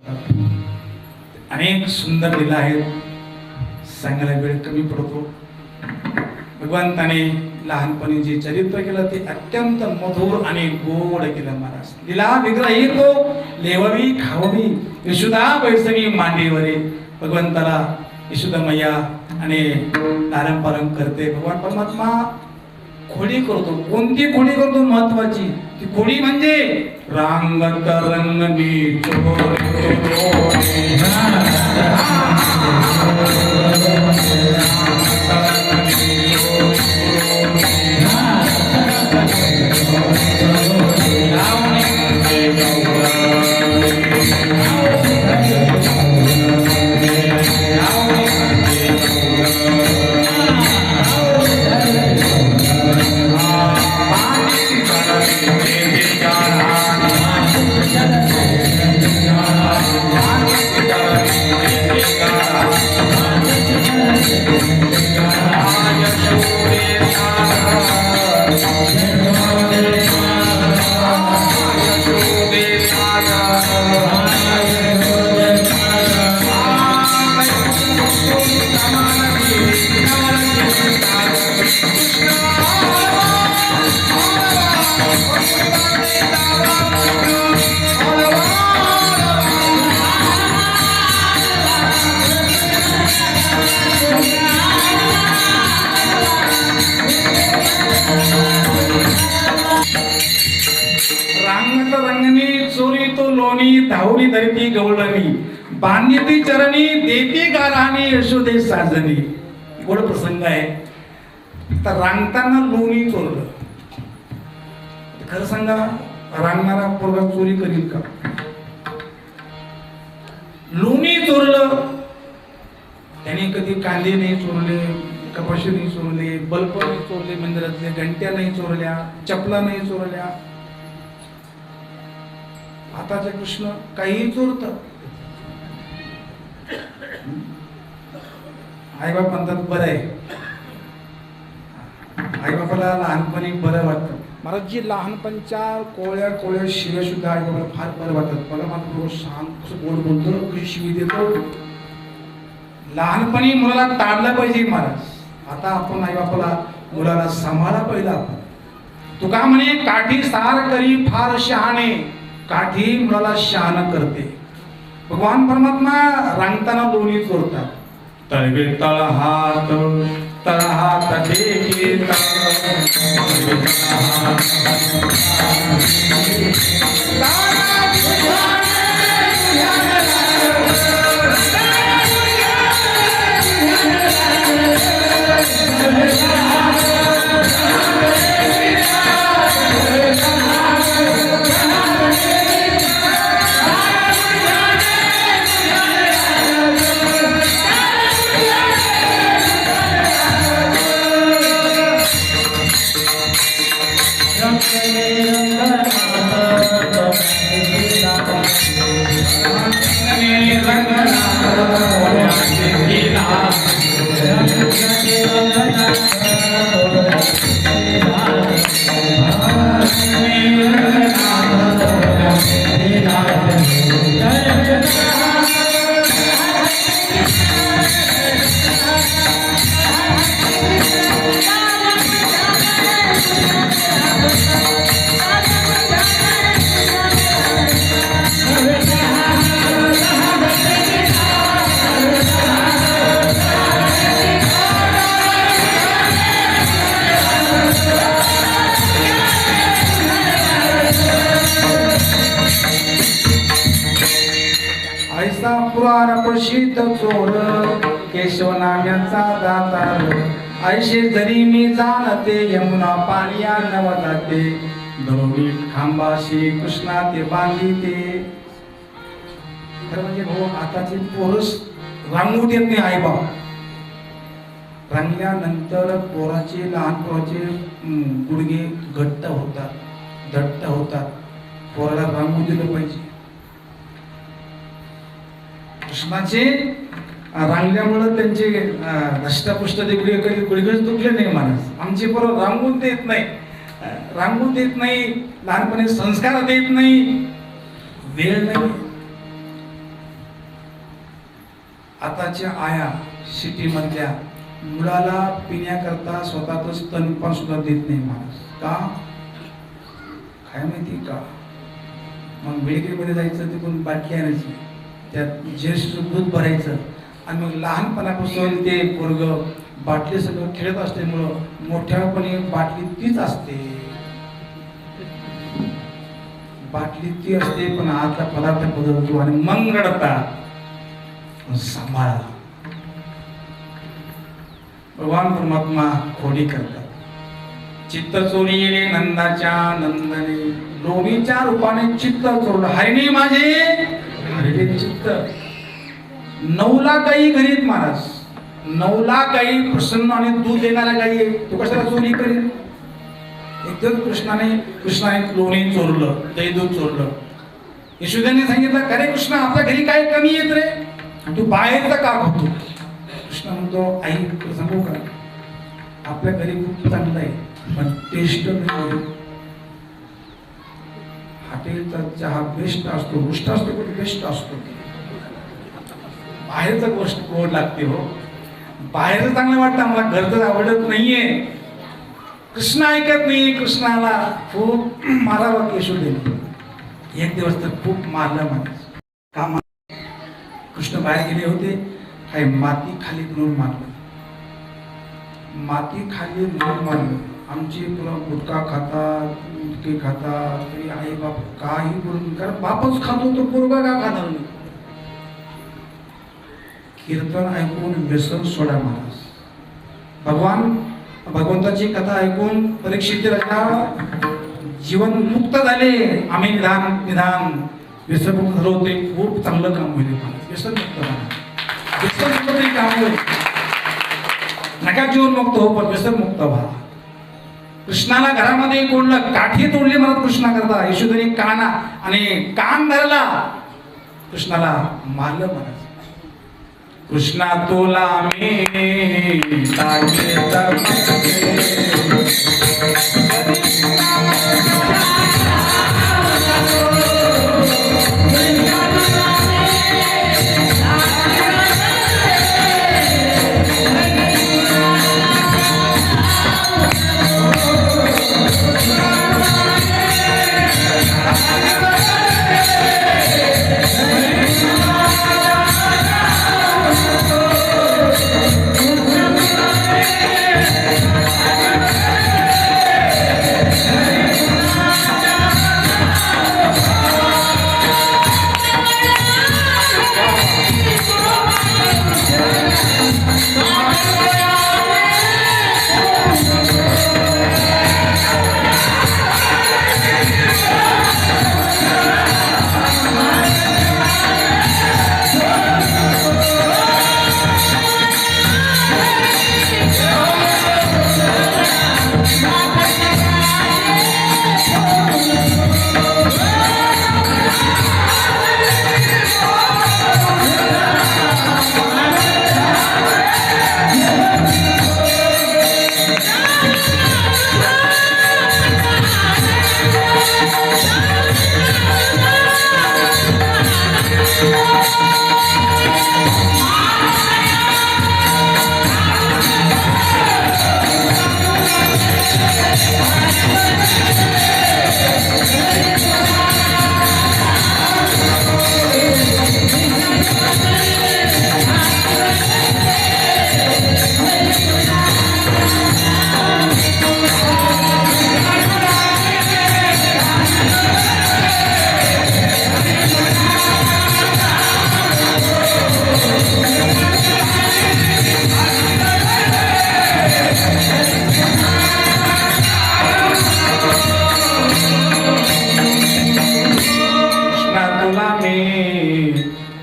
अनेक सुंदर लीला आहेत, सांगायला वेळ कमी पडतो. भगवंताने लहानपणी जे चरित्र केलं ते अत्यंत मधुर आणि गोड केलं महाराज. लीला विग्रही तो लेवावी खाववी यशोदा बैसवी मांडीवरे. भगवंताला यशोदा मैया आणि लालन पालन करते. भगवान परमात्मा खोडी करतो. कोणती खोडी करतो? महत्वाची ती खोडी म्हणजे रांगत रंगनी धावली धरती गवळणी बांधती चरणी देती गाराणी यशोदे साजनी. गोड प्रसंग आहे. तर रांगताना लोणी चोरलं. खरं सांगा, रांगणारा पोरगा चोरी करील का? लोणी चोरलं. त्याने कधी कांदे नाही चोरले, कपाशी नाही चोरले, बल्ब नाही चोरले, मंदिरातल्या घंट्या नाही चोरल्या, चपला नाही चोरल्या. आताचे कृष्ण काही चोरतात. आई बाप म्हणतात बरं आहे. आई बापाला लहानपणी बरं वाटतं. महाराज जी लहानपणच्या कोळ्या कोळ्या शिव्या सुद्धा आई बाबाला फार बरं वाटतात. मला मात्र रोज शांत कसं गोड बोलतो, कशी शिवी देतो. लहानपणी मुलाला ताडलं पाहिजे महाराज. आता आपण आई बापाला मुलाला सांभाळा पहिला. आपण तुका म्हणे काठी सार करी फार शहाणे, काठी मुलाला शहाणा करते. भगवान परमात्मा रांगताना लोणी चोरतात. तळवे तळ हात टेकी पुराण प्रसिद्ध चोर केशव नाम्याचा दातार. ऐशे जरी मी जाणते यमुना पाणिया नवताते, दळवी खांबाशी कृष्णा ते बांधिते. खरं म्हणजे भाऊ आताचे पोरस रांगू देत नाही. आई बाप रांगल्यानंतर पोराचे लहान पोराचे गुडघे घट्ट होतात, दट्ट होतात. पोराला रांगू दिलं पाहिजे. कृष्णाचे रांगल्यामुळे त्यांचे धष्टपुष्ट गुडघेच दुखले नाही महाराज. आमचे पोरं रांगून देत नाही, रांगून देत नाही, लहानपणी संस्कार देत नाही, वेळ नाही. आताच्या आया सिटीमधल्या मुलाला पिण्याकरता स्वतःच स्तनपान सुद्धा देत नाही माणूस. का? काय माहिती का? मग मेडिकलमध्ये जायचं, तिकडून बाटली आणायची, त्यात ज्येष्ठ दूध भरायचं आणि मग लहानपणापासून ते पोरग बाटली सगळं खेळत असल्यामुळं मोठ्यापणी बाटली तीच असते, बाटली ती असते, पण आतला पदार्थ बदलतो आणि मग रडतात. सांभाळा. भगवान परमात्मा खोडी करतात. चित्त चोरीने नंदाच्या नंदने, लोणीच्या रूपाने चित्त चोरलं. हरिणी माझे हरिणे चित्त. 9 लाख गाई घरीत महाराज, 9 लाख गाई प्रसन्न आणि दूध देणाऱ्या गाई, तू कशाला चोरी करेल? एकदम कृष्णाने लोणी चोरलं, दही दूध चोरलं. यशोदेने सांगितलं, अरे कृष्णा, आपल्या घरी काय कमी येत रे, आणि तू बाहेरचा का खातो? कृष्ण म्हणतो, आई सांगू का, आपल्या घरी खूप चांगलं आहे, पण टेस्ट नाही. हॉटेलचा चहा बेस्ट असतो, गोष्ट असतो, पण बेस्ट असतो. बाहेरचा गोष्ट गोड लागते हो, बाहेरचं चांगलं वाटतं आम्हाला, घरचं आवडत नाहीये. कृष्ण ऐकत नाही. कृष्णाला खूप मारावं यशोदेने. एक दिवस तर खूप मारलं माणूस. का मार? कृष्ण बाहेर गेले होते, काही माती खाली म्हणून मारलं, माती खाली म्हणून मारलं. आमची तुला गुटखा खातात, गुटके खातात, तरी आई बाप काही बोलून, कारण बापच खातो तो पोरगा का खाणार नाही? कीर्तन ऐकून व्यसन सोडा महाराज. भगवंताची कथा ऐकून परीक्षित राजा जीवन मुक्त झाले. आम्ही निदान व्यसनमुक्त झालो, ते खूप चांगलं काम होईल महाराज. व्यसनमुक्त तरी काम होईल. नका जीवन मुक्त हो, पण व्यसनमुक्त व्हा. कृष्णाला घरामध्ये कोणलं काठी तोडली म्हणत कृष्णा करता, यशोदेने काना आणि कान धरला, कृष्णाला मारलं महाराज. कृष्णा तोला मी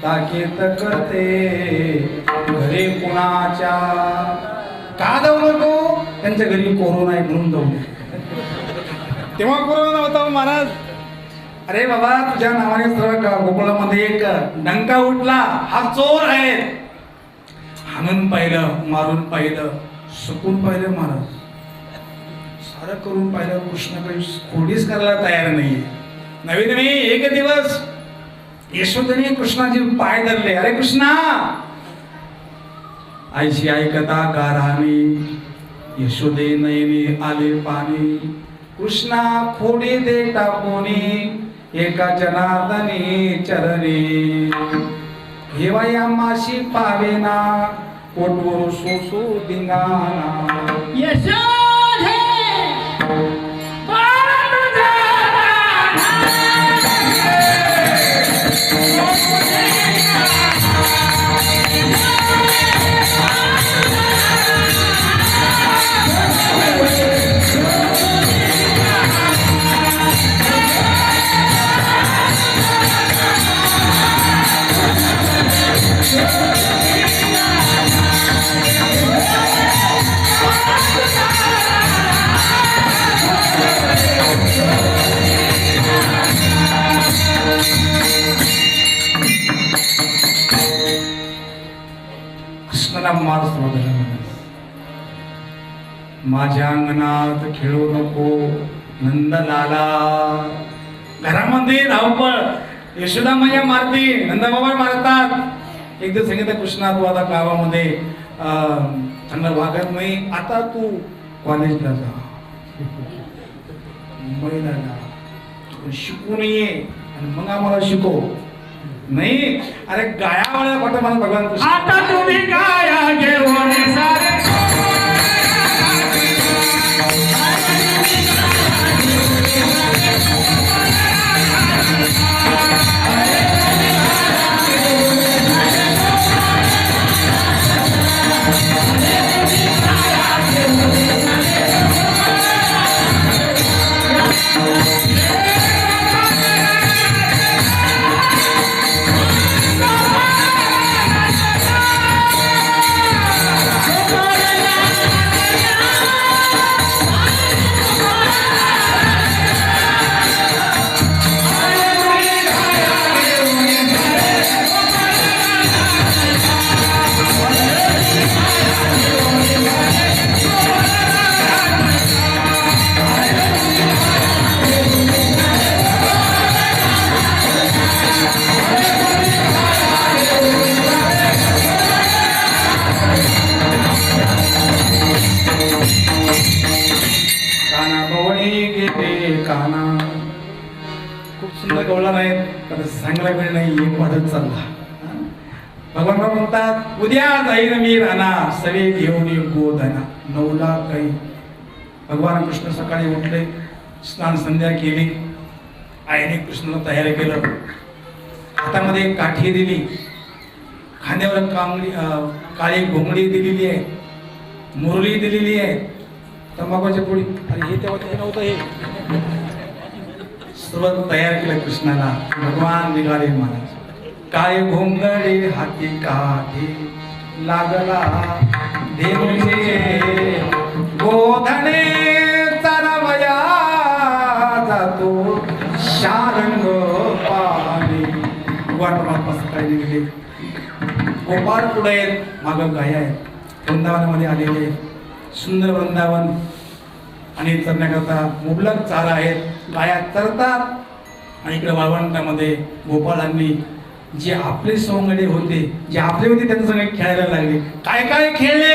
ताकीत करते घरी कुणाच्या. का जाऊ नको? त्यांच्या घरी कोरोना आहे म्हणून जाऊ. तेव्हा कोरोना नव्हता महाराज. अरे बाबा, तुझ्या नावाने सर्व गोकुळामध्ये एक डंका उठला, हा चोर आहे. हाणून पाहिलं, मारून पाहिलं, सुकून पाहिलं महाराज, सारं करून पाहिलं, कृष्ण काही खोडीच करायला तयार नाहीये. नवीन एक दिवस यशोदेने कृष्णाचे पाय धरले. अरे कृष्णा, आईशी ऐकता गाराणी यशोदे नयनी आले पाणी कृष्णा खोडी दे टाकोनी एका जनार्दनी चरणी हेवाया माशी पावेना पोटवर सोसो दिंगाना यशोधे कृष्णाला मार माझ्या अंगणात खेळू नको नंदलाला. घरामध्ये धावपळ यशोदा माझ्या मारते नंदबाबा मारतात. एकदा सांगितलं कृष्णा तू आता गावामध्ये चांगलं वागत नाही आता तू कॉलेजला जा मुंबईला जा शिकून ये आणि मग आम्हाला शिकव. नाही अरे गायावाळ्या पाठ मला भगवान कृष्ण आता तुम्ही गाया घेऊन सारे काना खूप सुंदर गवळा नाही पण सांगायला वेळ नाही एक वाढत चालला. भगवान म्हणतात उद्या जाईन मी राहणार सवे घेऊन गोधना 9 लाख काही. भगवान कृष्ण सकाळी उठले स्नान संध्या केली आईने कृष्णाला तयार केलं हातामध्ये काठी दिली खांद्यावर काळी घोंगडी दिलेली आहे मुरली दिलेली आहे तंबाखूची पोळी. अरे हे तेव्हा ते नव्हतं हे सर्व तयार केलं कृष्णाला. भगवान निघाले महाराज काय घोंगडे हाती काठी लागला देवचे गोधणे चरवया जातो शारंग पाणी. भगवान परमात्मा सकाळी निघाले गोपाळ पुढे आहेत मागं गाया आहेत वृंदावनामध्ये आलेले सुंदर वृंदावन आणि चरण्याकरता मुबलक चारा आहेत गाया चरतात. आणि इकडे वाळवंटामध्ये गोपाळांनी जे आपले सोंगडे होते जे आपले होते त्यांच्या संग खेळायला लागले. काय काय खेळले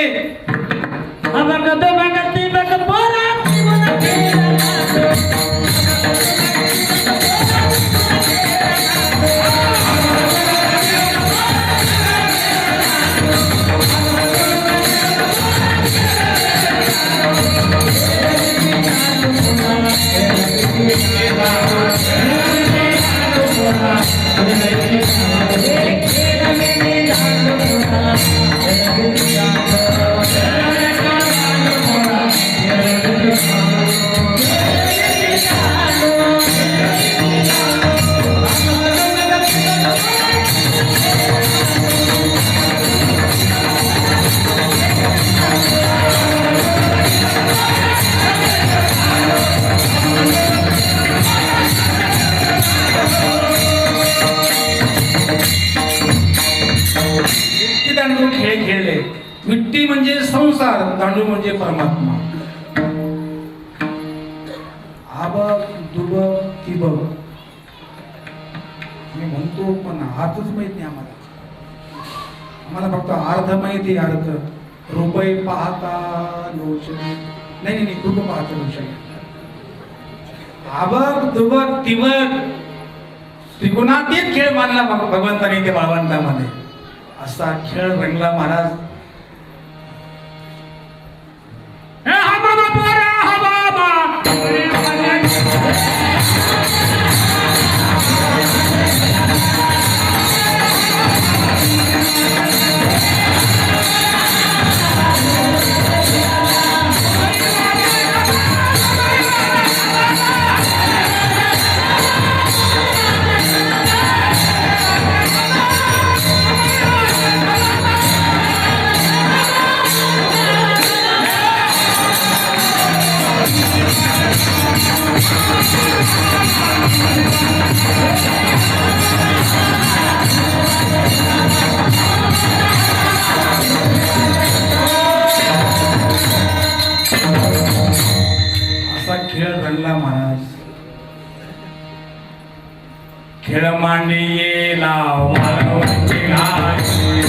खेळ खेळले. विट्टी म्हणजे संसार दांडू म्हणजे परमात्मा. आबक दुबक तिबक मी म्हणतो पण हातच माहित नाही आम्हाला. मला फक्त अर्थ माहिती अर्थ रुपये पाहता लोचने नाही नाही कृप पाहता लोचने आबक दुबक तिबक त्रिगुणातीत खेळ मानला भगवंताने ते बळवंतामध्ये असा खेळ रंगला महाराज. हे हा बाबा पोरा हा बाबा असा खेळ रंगला महाराज. खेळ मांडियेला वाळवंटी घातली.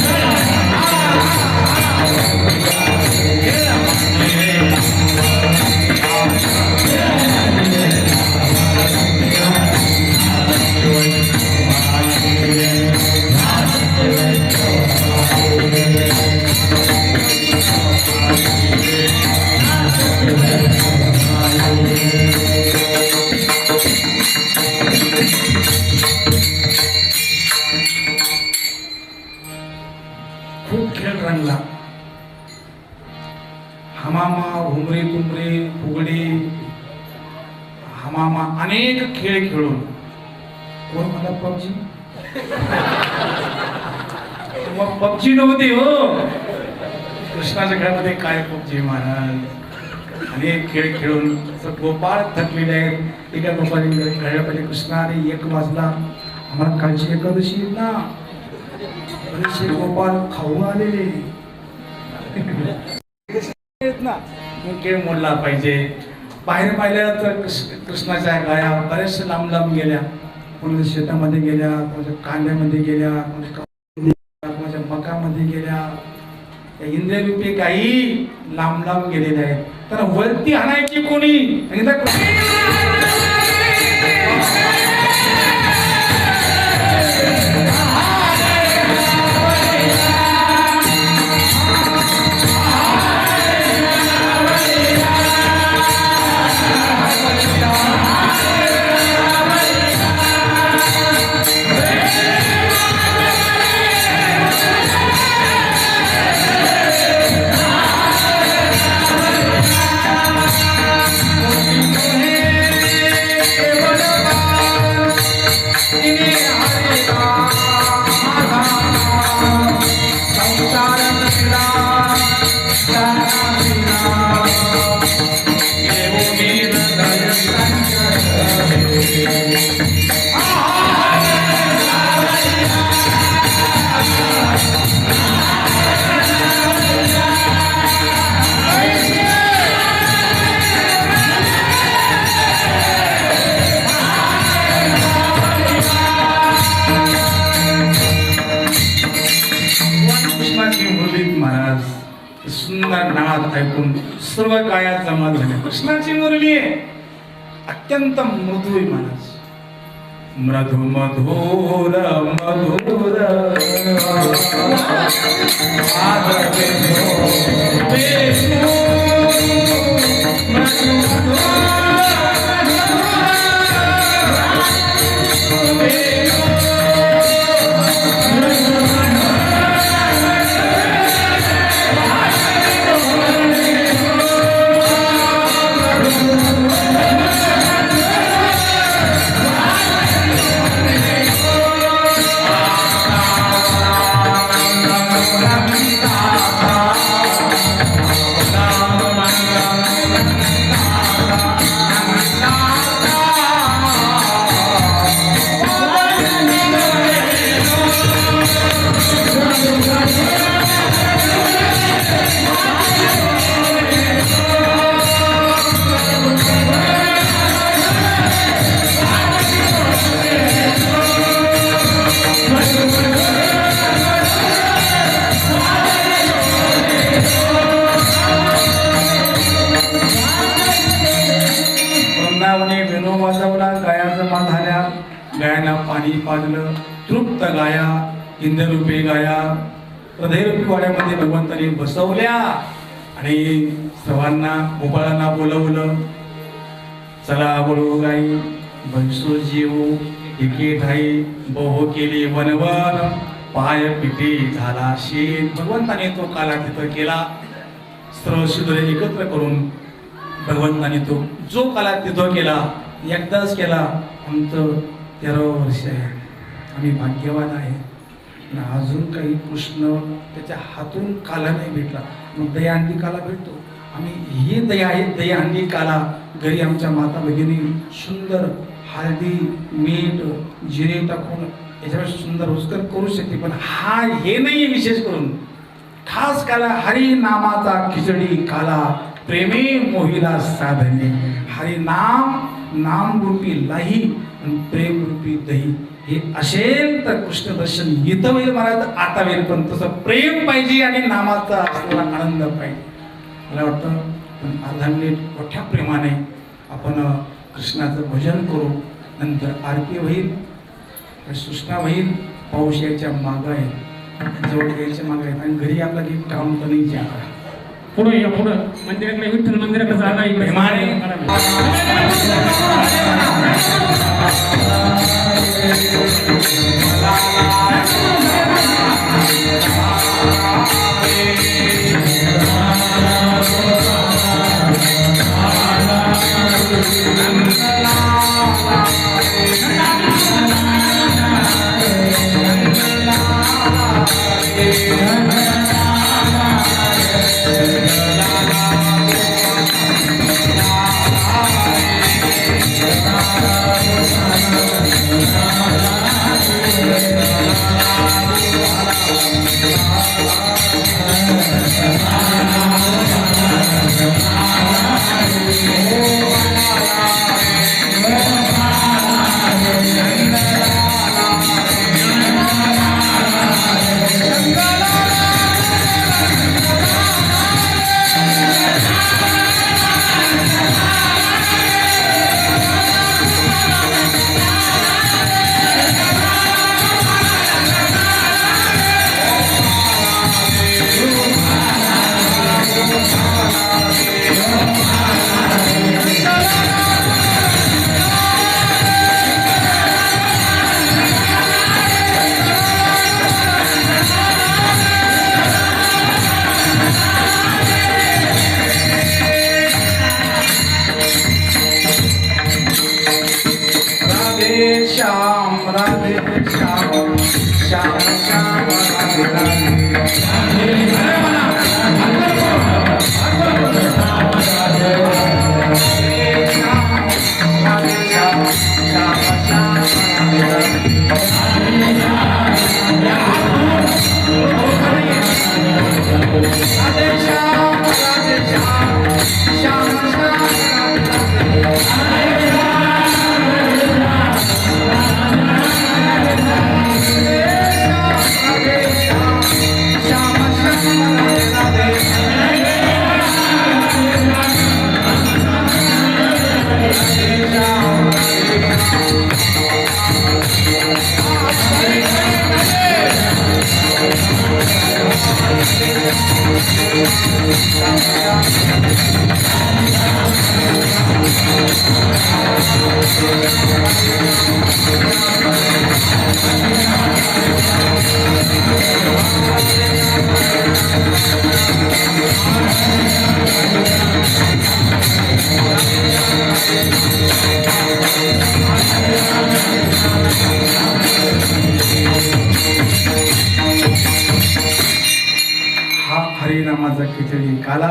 खूप खेळ रंगला. हमामा घुमरे तुमरे फुगडी हमामा अनेक खेळ खेळून कोण मला पबजी मग पबजी नव्हती हो कृष्णाच्या खेळामध्ये काय पबजी महाराज अनेक खेळ खेळून गोपाळ थकलेले आहेत. एका गोपाळी खेळल्या पाहिजे कृष्णा अरे 1 वाजला आम्हाला कालची एकादशी ना बरेचसे गोपाळ खाऊ आलेले ना खेळ मोडला पाहिजे. बाहेर पाहिल्या तर कृष्णाच्या गाया बऱ्याचशा लांब लांब गेल्या. कोणाच्या शेतामध्ये गेल्या कोणाच्या कांद्यामध्ये गेल्या कोणाच्या मकामध्ये गेल्या. त्या इंद्रियरूपी गायी लांब लांब गेलेल्या आहेत. तर वरती आणायची कोणी महाराज सुंदर नाद ऐकून सर्व काया जमा झाल्या. कृष्णाची मुरली आहे अत्यंत मधुर महाराज. मृदु मधुर मधुर पाणी पाजलं, तृप्त गाया इंद्ररूपी गाया हृदयरूपी वाड्यामध्ये भगवंतांनी बसवल्या आणि सर्वांना गोपाळांना बोलवलं. चला वळू गाई बनसो जीव एके ठाई बोह केली वनवन पाय पिटे झाला शेण. भगवंताने तो काला तिथं केला. सर्व शिदोरे एकत्र करून भगवंताने तो जो काला तिथं केला एकदाच केला. आमचं 13 वर्ष आहे, आम्ही भाग्यवान आहे. आणि अजून काही कृष्ण त्याच्या हातून काला नाही भेटला. मग दहीहंडी काला भेटतो. आम्ही ही दहीहंडी काला घरी आमच्या माता भगिनी सुंदर हळदी मीठ जिरे टाकून याच्यापेक्षा सुंदर रुचकर करू शकते. पण हा हे नाही विशेष करून खास काला हरी नामाचा खिचडी काला प्रेमे मोहिला साधने. हरी नाम रूपी लाही आणि प्रेम रूपी दही. हे असेल तर कृष्ण दर्शन इथं होईल महाराज आता होईल. पण तसं प्रेम पाहिजे आणि नामाचा असलेला आनंद पाहिजे. मला वाटतं पण अर्धा मिनिट मोठ्या प्रेमाने आपण कृष्णाचं भजन करू. नंतर आरती होईल, सूचना होईल. पाऊस यायच्या मागं आहे, जवळ यायच्या मागं आहेत आणि घरी आपला काही काम तर नाही आहे. पुढे या पुढं मंदिराकडे विठ्ठल मंदिराकडे जागा इकडे प्रेमाने श्याम राधे श्याम श्याम श्याम राधे हरिनामाचा खिचडी काला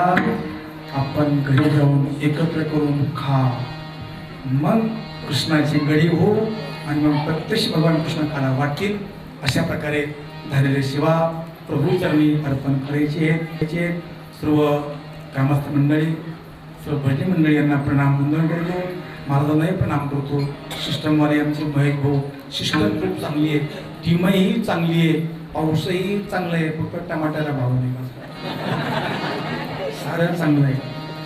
आपण घरी जाऊन एकत्र करून खा. मग कृष्णाची गडी हो आणि मग प्रत्यक्ष भगवान कृष्ण खाला वाटतील. अशा प्रकारे झालेले सेवा प्रभू चरणी अर्पण करायचे आहेत. सर्व ग्रामस्थ मंडळी सर्व भजनी मंडळी यांना प्रणाम वंदन करतो. महाराजांनाही प्रणाम करतो. सिस्टमवाले आमचे महेश भाऊ सिस्टम खूप चांगली आहे, टीमही चांगली आहे, पाऊसही चांगला आहे. फक्त टमाट्याला भाव नाही, सारं चांगलं आहे.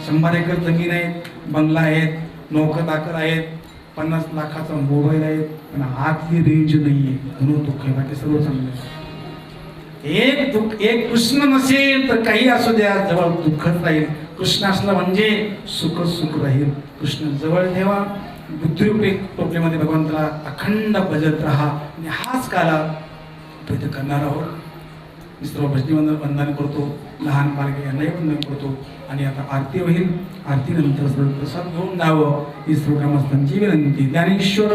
100 एकर जमीन आहे, बंगला आहेत, नोकर दाकर आहेत, 50 लाखाचा मोबाईल आहे पण आतली रेंज नाहीये म्हणून दुःख आहे, बाकी सर्व चांगलं आहे. एक कृष्ण नसेल तर काही असू द्या, जवळ दुःखच राहील. कृष्ण असला म्हणजे सुख सुख राहील. कृष्ण जवळ ठेवा. बुद्धिरूपी टोपलीमध्ये भगवंताला अखंड भजत राहा आणि हाच काला भजन करणार आहोत. मी सर्व भजनी वंदन करतो, लहान बालके यांनाही वंदन करतो आणि आता आरती होईल. आरतीनंतर सर्व प्रसाद घेऊन जावं ही सर्व ग्रामस्थांची विनंती. ज्ञानेश्वर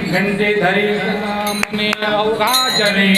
घंटे धरी नाम में अवकाश रे